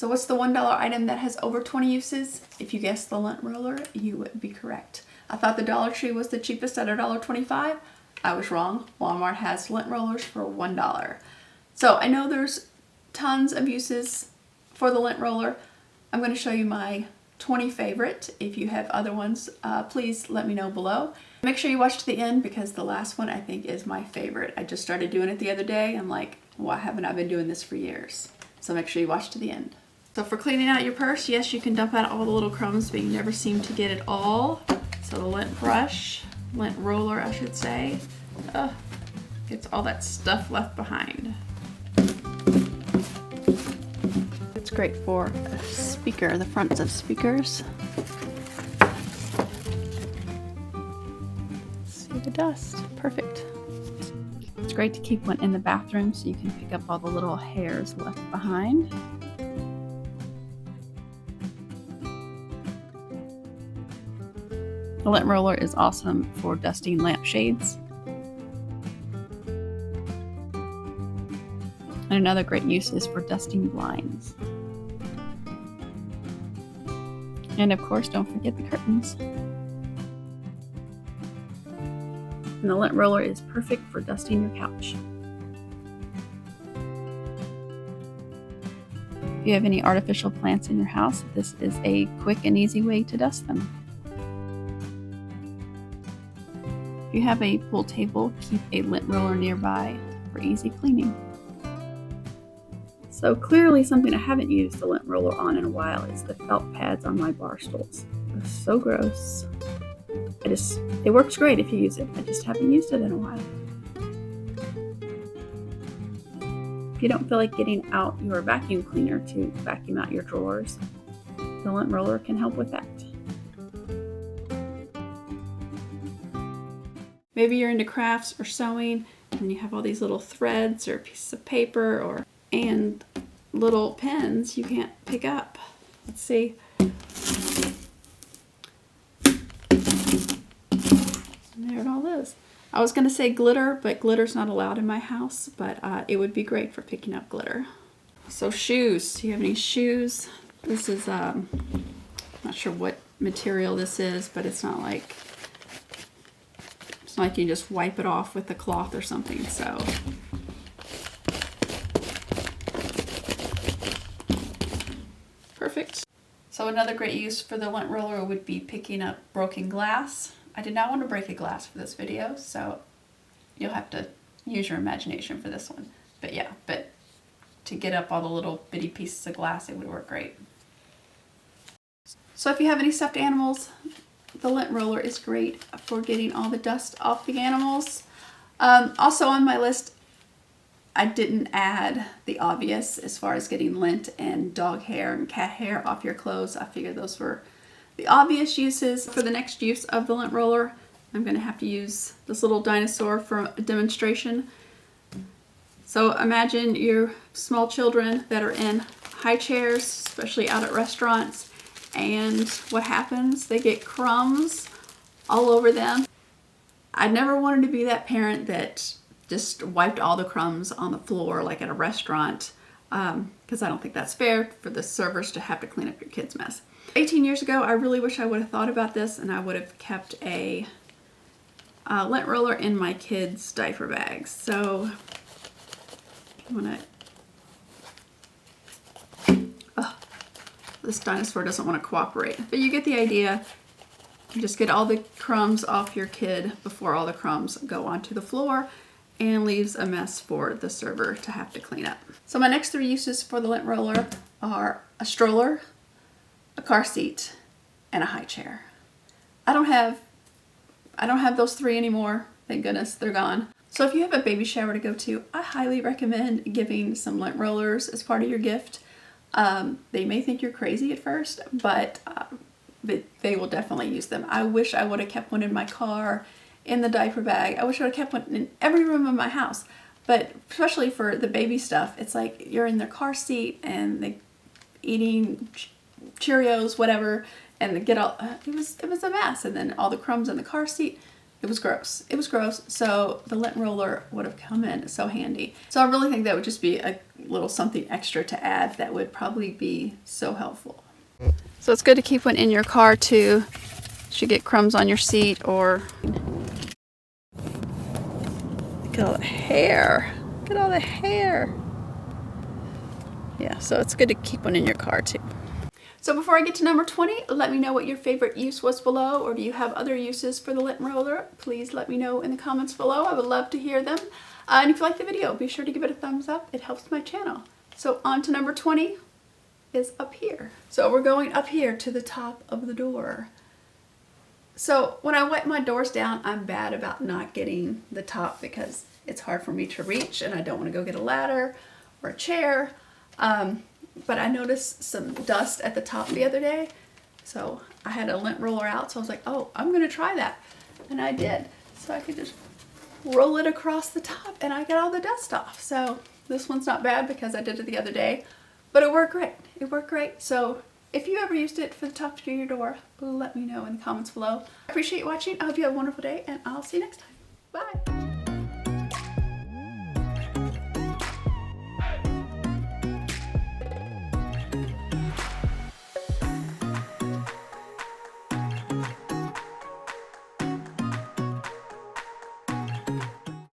So what's the $1 item that has over 20 uses? If you guessed the lint roller, you would be correct. I thought the Dollar Tree was the cheapest at $1.25. I was wrong. Walmart has lint rollers for $1. So I know there's tons of uses for the lint roller. I'm going to show you my 20 favorite. If you have other ones, please let me know below. Make sure you watch to the end because the last one I think is my favorite. I just started doing it the other day. I'm like, why haven't I been doing this for years? So make sure you watch to the end. So for cleaning out your purse, yes, you can dump out all the little crumbs, but you never seem to get it all. So the lint brush, lint roller, I should say, gets all that stuff left behind. It's great for a speaker, the fronts of speakers. See the dust, perfect. It's great to keep one in the bathroom so you can pick up all the little hairs left behind. The lint roller is awesome for dusting lampshades. And another great use is for dusting blinds. And of course, don't forget the curtains. And the lint roller is perfect for dusting your couch. If you have any artificial plants in your house, this is a quick and easy way to dust them. If you have a pool table, keep a lint roller nearby for easy cleaning. So clearly something I haven't used the lint roller on in a while is the felt pads on my bar stools. They're so gross. It works great if you use it. I just haven't used it in a while. If you don't feel like getting out your vacuum cleaner to vacuum out your drawers, the lint roller can help with that. Maybe you're into crafts or sewing and you have all these little threads or pieces of paper and little pens you can't pick up. Let's see. And there it all is. I was going to say glitter, but glitter's not allowed in my house, but it would be great for picking up glitter. So shoes. Do you have any shoes? This is, not sure what material this is, but it's not like you just wipe it off with a cloth or something, so. Perfect. So another great use for the lint roller would be picking up broken glass. I did not want to break a glass for this video, so you'll have to use your imagination for this one. But yeah, to get up all the little bitty pieces of glass, it would work great. So if you have any stuffed animals, the lint roller is great for getting all the dust off the animals. Also on my list, I didn't add the obvious as far as getting lint and dog hair and cat hair off your clothes. I figured those were the obvious uses. For the next use of the lint roller, I'm going to have to use this little dinosaur for a demonstration. So imagine your small children that are in high chairs, especially out at restaurants, and what happens? They get crumbs all over them. I never wanted to be that parent that just wiped all the crumbs on the floor like at a restaurant, because I don't think that's fair for the servers to have to clean up your kid's mess. 18 years ago, I really wish I would have thought about this and I would have kept a lint roller in my kids' diaper bags. So I'm gonna, this dinosaur doesn't want to cooperate, but you get the idea. You just get all the crumbs off your kid before all the crumbs go onto the floor and leaves a mess for the server to have to clean up. So my next three uses for the lint roller are a stroller, a car seat, and a high chair. I don't have those three anymore. Thank goodness they're gone. So if you have a baby shower to go to, I highly recommend giving some lint rollers as part of your gift. They may think you're crazy at first, but they will definitely use them. I wish I would have kept one in my car, in the diaper bag. I wish I would have kept one in every room of my house. But especially for the baby stuff, it's like you're in their car seat and they eating Cheerios, whatever, and they get all, it was a mess. And then all the crumbs in the car seat. it was gross. It was gross, so the lint roller would have come in so handy. So I really think that would just be a little something extra to add that would probably be so helpful. So it's good to keep one in your car too. You get crumbs on your seat or... Look at all the hair. Look at all the hair. Yeah, so it's good to keep one in your car too. So before I get to number 20, let me know what your favorite use was below, or do you have other uses for the lint roller? Please let me know in the comments below. I would love to hear them. And if you like the video, be sure to give it a thumbs up. It helps my channel. So on to number 20 is up here. So we're going up here to the top of the door. So when I wipe my doors down, I'm bad about not getting the top because it's hard for me to reach and I don't want to go get a ladder or a chair. But I noticed some dust at the top the other day, so I had a lint roller out, so I was like, oh, I'm gonna try that. And I did. So I could just roll it across the top and I got all the dust off. So this one's not bad because I did it the other day, but it worked great. It worked great. So if you ever used it for the top of your door, let me know in the comments below. I appreciate you watching. I hope you have a wonderful day and I'll see you next time. Bye.